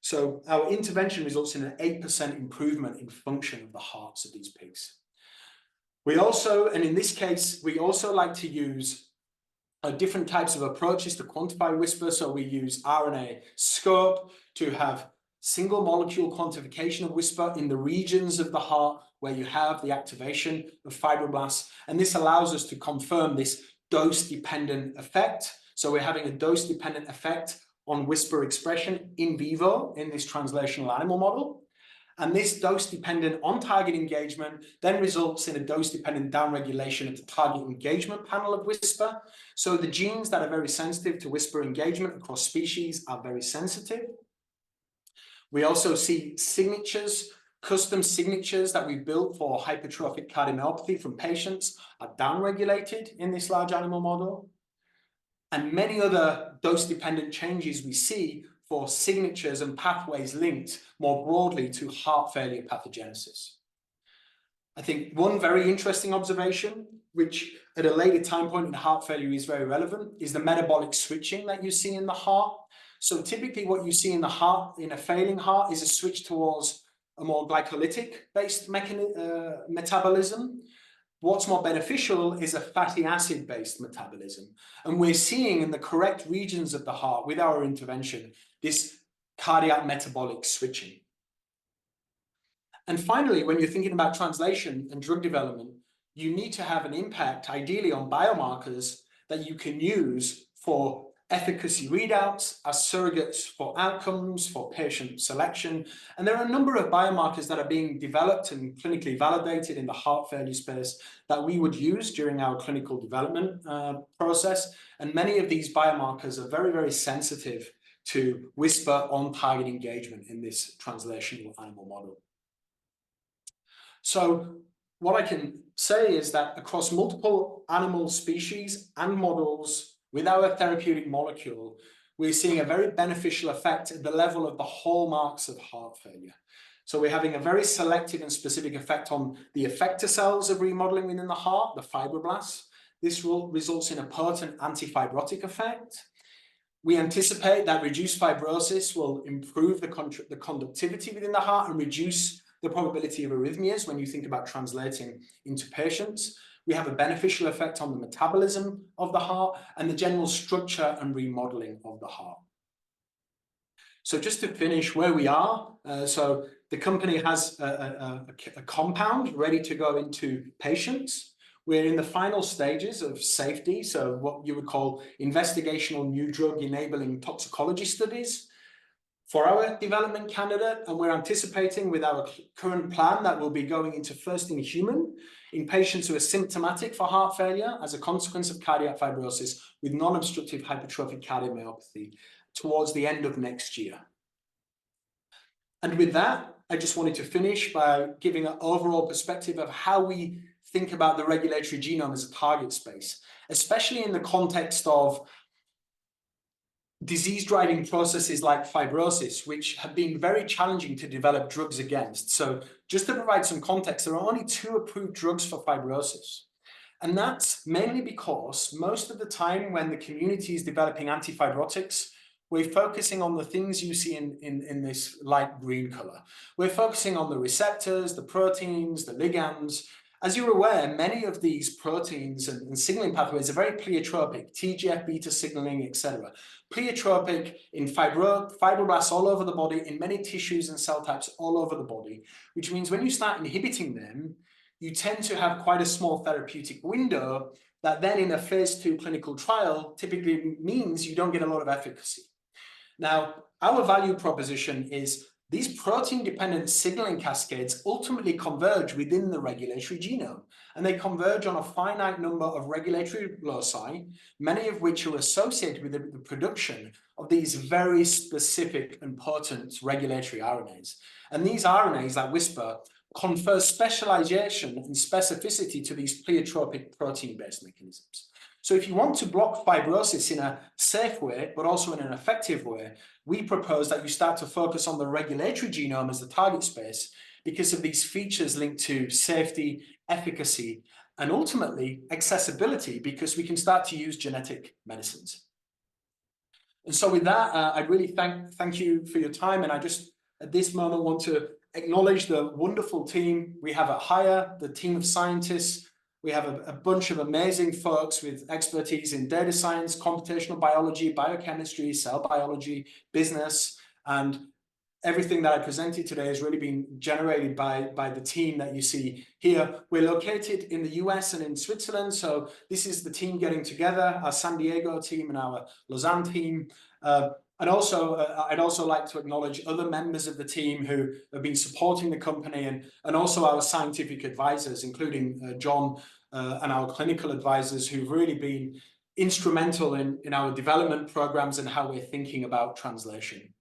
C: So our intervention results in an 8% improvement in function of the hearts of these pigs. We also, and in this case, we also like to use different types of approaches to quantify whisper. So we use RNA-Scope to have single molecule quantification of whisper in the regions of the heart where you have the activation of fibroblasts. And this allows us to confirm this dose-dependent effect. So we're having a dose-dependent effect on whisper expression in vivo in this translational animal model. And this dose-dependent on-target engagement then results in a dose-dependent downregulation of the target engagement panel of whisper. So the genes that are very sensitive to whisper engagement across species are very sensitive. We also see signatures, custom signatures that we built for hypertrophic cardiomyopathy from patients are downregulated in this large animal model. And many other dose-dependent changes we see for signatures and pathways linked more broadly to heart failure pathogenesis. I think one very interesting observation, which at a later time point in heart failure is very relevant, is the metabolic switching that you see in the heart. So typically what you see in the heart, in a failing heart, is a switch towards a more glycolytic-based metabolism. What's more beneficial is a fatty acid-based metabolism. And we're seeing in the correct regions of the heart with our intervention, this cardiac metabolic switching. And finally, when you're thinking about translation and drug development, you need to have an impact, ideally on biomarkers that you can use for efficacy readouts as surrogates for outcomes, for patient selection. And there are a number of biomarkers that are being developed and clinically validated in the heart failure space that we would use during our clinical development process. And many of these biomarkers are very, very sensitive to whisper on-target engagement in this translational animal model. So what I can say is that across multiple animal species and models, with our therapeutic molecule, we're seeing a very beneficial effect at the level of the hallmarks of heart failure. So we're having a very selective and specific effect on the effector cells of remodeling within the heart, the fibroblasts. This results in a potent antifibrotic effect. We anticipate that reduced fibrosis will improve the conductivity within the heart and reduce the probability of arrhythmias when you think about translating into patients. We have a beneficial effect on the metabolism of the heart and the general structure and remodeling of the heart. So just to finish where we are, so the company has a compound ready to go into patients. We're in the final stages of safety, so what you would call investigational new drug enabling toxicology studies for our development candidate, and we're anticipating with our current plan that we'll be going into first in human in patients who are symptomatic for heart failure as a consequence of cardiac fibrosis with non-obstructive hypertrophic cardiomyopathy towards the end of next year. And with that, I just wanted to finish by giving an overall perspective of how we think about the regulatory genome as a target space, especially in the context of disease-driving processes like fibrosis, which have been very challenging to develop drugs against. So just to provide some context, there are only 2 approved drugs for fibrosis. And that's mainly because most of the time when the community is developing antifibrotics we're focusing on the things you see in this light green color. We're focusing on the receptors, the proteins, the ligands. As you're aware, many of these proteins and signaling pathways are very pleiotropic, TGF-beta signaling, etc. Pleiotropic in fibroblasts all over the body, in many tissues and cell types all over the body, which means when you start inhibiting them, you tend to have quite a small therapeutic window that then in a phase 2 clinical trial typically means you don't get a lot of efficacy. Now, our value proposition is these protein-dependent signaling cascades ultimately converge within the regulatory genome, and they converge on a finite number of regulatory loci, many of which are associated with the production of these very specific and potent regulatory RNAs. And these RNAs, like Whisper, confer specialization and specificity to these pleiotropic protein-based mechanisms. So if you want to block fibrosis in a safe way, but also in an effective way, we propose that you start to focus on the regulatory genome as the target space because of these features linked to safety, efficacy, and ultimately accessibility, because we can start to use genetic medicines. And so with that, I really thank you for your time. And I just, at this moment, want to acknowledge the wonderful team we have at HAYA, the team of scientists. We have a bunch of amazing folks with expertise in data science, computational biology, biochemistry, cell biology, business, and everything that I presented today has really been generated by the team that you see here. We're located in the US and in Switzerland, so this is the team getting together, our San Diego team and our Lausanne team. And also, I'd also like to acknowledge other members of the team who have been supporting the company, and also our scientific advisors, including John and our clinical advisors, who've really been instrumental in our development programs and how we're thinking about translation.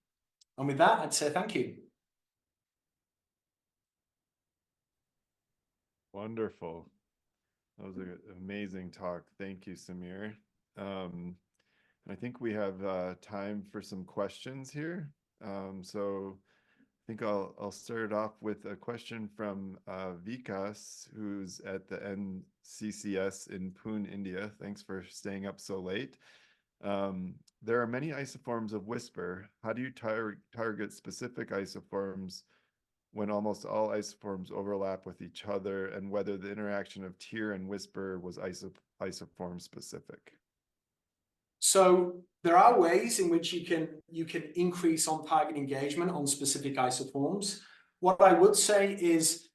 C: And with that, I'd say thank you.
B: Wonderful. That was an amazing talk. Thank you, Samir. I think we have time for some questions here. So I think I'll start off with a question from Vikas, who's at the NCCS in Pune, India. Thanks for staying up so late. There are many isoforms of Whisper. How do you target specific isoforms when almost all isoforms overlap with each other, and whether the interaction of TIR and Whisper was isoform specific?
C: So there are ways in which you can increase on-target engagement on specific isoforms. What I would say is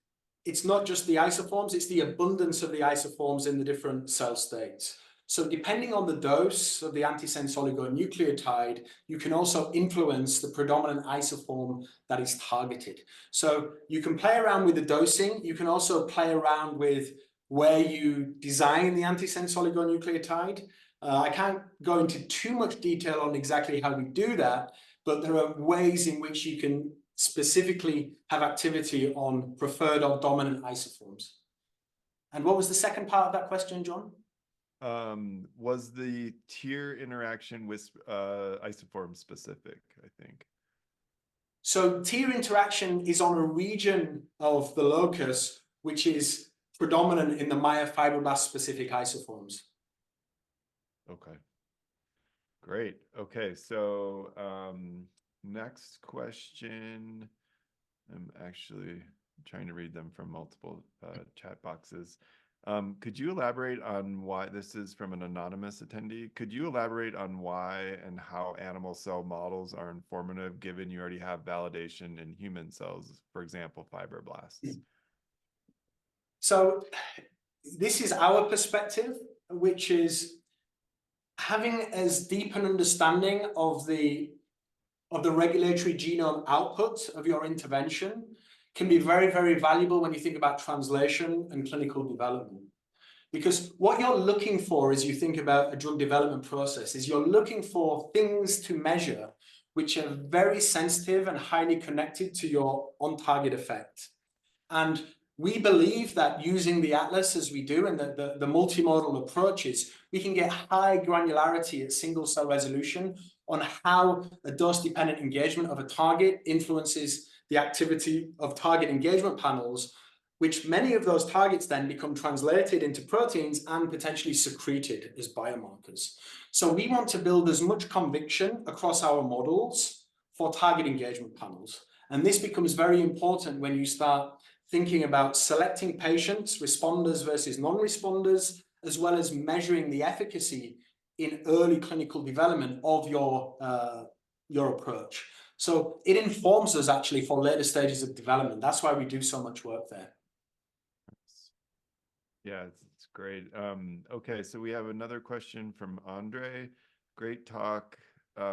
C: it's not just the isoforms, it's the abundance of the isoforms in the different cell states. So depending on the dose of the antisense oligonucleotide, you can also influence the predominant isoform that is targeted. So you can play around with the dosing. You can also play around with where you design the antisense oligonucleotide. I can't go into too much detail on exactly how we do that, but there are ways in which you can specifically have activity on preferred or dominant isoforms. And what was the second part of that question, John?
B: Was the TIR interaction with isoform specific, I think?
C: So TIR interaction is on a region of the locus which is predominant in the myofibroblast specific isoforms.
B: Okay, great. Okay, so next question. I'm actually trying to read them from multiple chat boxes. Could you elaborate on why, this is from an anonymous attendee, could you elaborate on why and how animal cell models are informative, given you already have validation in human cells, for example, fibroblasts?
C: So this is our perspective, which is having as deep an understanding of the regulatory genome output of your intervention can be very, very valuable when you think about translation and clinical development. Because what you're looking for as you think about a drug development process is you're looking for things to measure which are very sensitive and highly connected to your on-target effect. And we believe that using the atlas as we do and the multimodal approaches, we can get high granularity at single cell resolution on how a dose-dependent engagement of a target influences the activity of target engagement panels which many of those targets then become translated into proteins and potentially secreted as biomarkers. So we want to build as much conviction across our models for target engagement panels. And this becomes very important when you start thinking about selecting patients, responders versus non-responders, as well as measuring the efficacy in early clinical development of your approach. So it informs us actually for later stages of development. That's why we do so much work there.
B: Yeah, it's great. Okay, so we have another question from Andre. Great talk.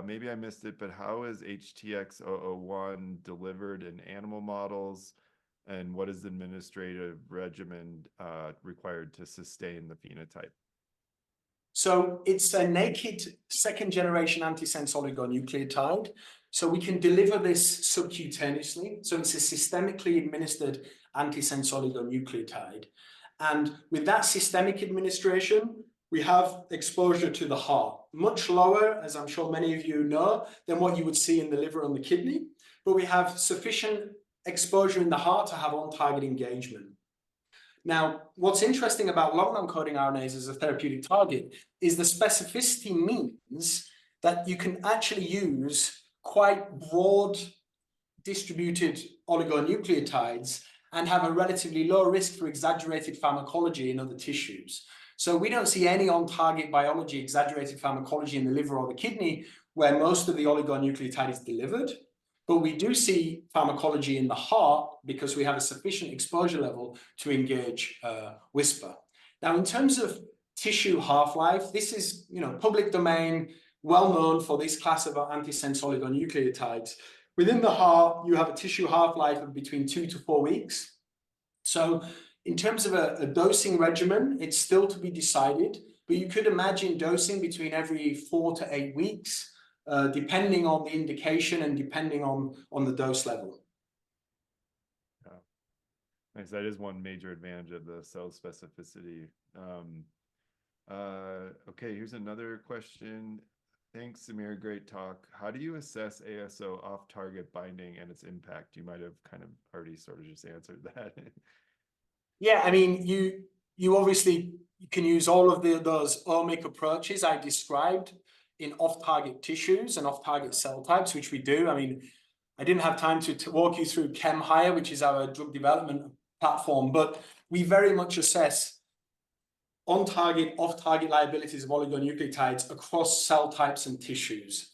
B: Maybe I missed it, but how is HTX-001 delivered in animal models? And what is the administrative regimen required to sustain the phenotype?
C: So it's a naked second-generation antisense oligonucleotide. So we can deliver this subcutaneously. So it's a systemically administered antisense oligonucleotide. And with that systemic administration, we have exposure to the heart, much lower, as I'm sure many of you know, than what you would see in the liver and the kidney. But we have sufficient exposure in the heart to have on-target engagement. Now, what's interesting about long non-coding RNAs as a therapeutic target is the specificity means that you can actually use quite broad distributed oligonucleotides and have a relatively low risk for exaggerated pharmacology in other tissues. So we don't see any on-target biology, exaggerated pharmacology in the liver or the kidney where most of the oligonucleotide is delivered. But we do see pharmacology in the heart because we have a sufficient exposure level to engage whisper. Now, in terms of tissue half-life, this is public domain, well known for this class of antisense oligonucleotides. Within the heart, you have a tissue half-life of between 2 to 4 weeks. So in terms of a dosing regimen, it's still to be decided, but you could imagine dosing between every 4 to 8 weeks. Depending on the indication and depending on the dose level.
B: Yeah. Nice. That is one major advantage of the cell specificity. Okay, here's another question. Thanks, Samir. Great talk. How do you assess ASO off-target binding and its impact? You might have kind of already sort of just answered that.
C: Yeah, I mean, you obviously can use all of those omic approaches I described in off-target tissues and off-target cell types, which we do. I mean, I didn't have time to walk you through HAYA, which is our drug development platform, but we very much assess on-target, off-target liabilities of oligonucleotides across cell types and tissues.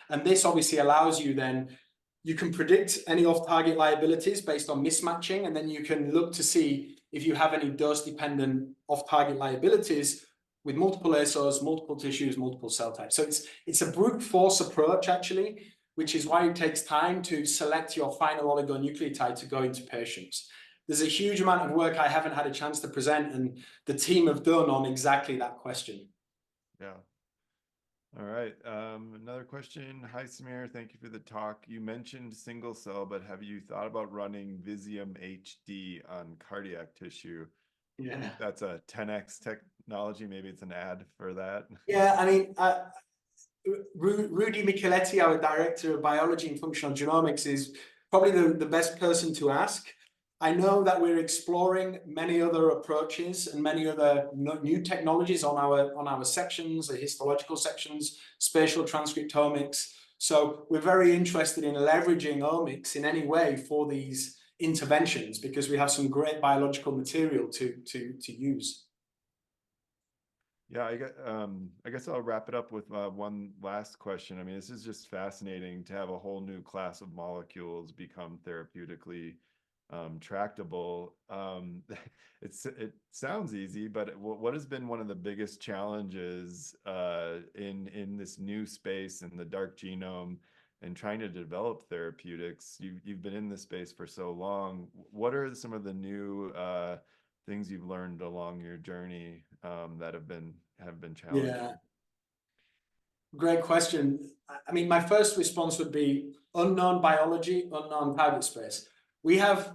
C: And this obviously allows you then, you can predict any off-target liabilities based on mismatching, and then you can look to see if you have any dose-dependent off-target liabilities with multiple ASOs, multiple tissues, multiple cell types. So it's a brute force approach, actually, which is why it takes time to select your final oligonucleotide to go into patients. There's a huge amount of work I haven't had a chance to present, and the team have done on exactly that question.
B: Yeah. All right. Another question. Hi, Samir. Thank you for the talk. You mentioned single cell, but have you thought about running Visium HD on cardiac tissue?
C: Yeah.
B: That's a 10x technology. Maybe it's an ad for that.
C: Yeah, I mean, Rudy Micheletti, our director of biology and functional genomics, is probably the best person to ask. I know that we're exploring many other approaches and many other new technologies on our sections, the histological sections, spatial transcriptomics. So we're very interested in leveraging omics in any way for these interventions because we have some great biological material to use.
B: Yeah, I guess I'll wrap it up with one last question. I mean, this is just fascinating to have a whole new class of molecules become therapeutically tractable. It sounds easy, but what has been one of the biggest challenges in this new space in the dark genome and trying to develop therapeutics? You've been in this space for so long. What are some of the new things you've learned along your journey that have been challenging?
C: Yeah, great question. I mean, my first response would be unknown biology, unknown target space. We have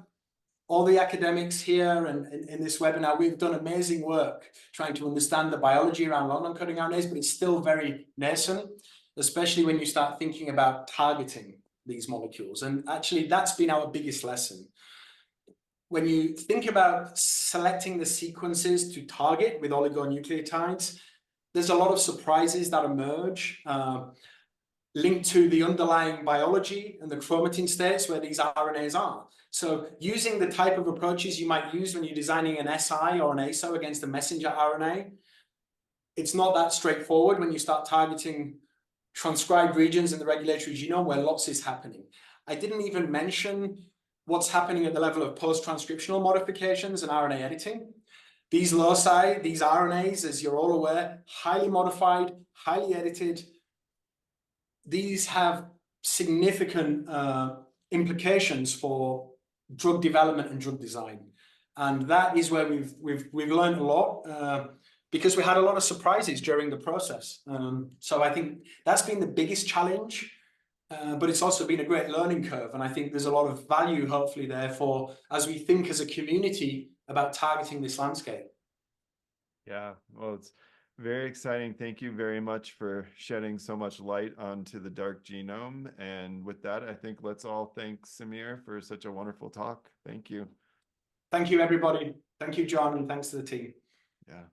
C: all the academics here and in this webinar, we've done amazing work trying to understand the biology around long non-coding RNAs, but it's still very nascent, especially when you start thinking about targeting these molecules. And actually, that's been our biggest lesson. when you think about selecting the sequences to target with oligonucleotides, there's a lot of surprises that emerge linked to the underlying biology and the chromatin states where these RNAs are. So using the type of approaches you might use when you're designing an SI or an ASO against a messenger RNA, it's not that straightforward when you start targeting transcribed regions in the regulatory genome where lots is happening. I didn't even mention what's happening at the level of post-transcriptional modifications and RNA editing. These loci, these RNAs, as you're all aware, highly modified, highly edited. These have significant implications for drug development and drug design. And that is where we've learned a lot because we had a lot of surprises during the process. So I think that's been the biggest challenge, but it's also been a great learning curve. And I think there's a lot of value, hopefully, therefore, as we think as a community about targeting this landscape.
B: Yeah, well, it's very exciting. Thank you very much for shedding so much light onto the dark genome. And with that, I think let's all thank Samir for such a wonderful talk. Thank you.
C: Thank you, everybody. Thank you, John, and thanks to the team.
B: Yeah.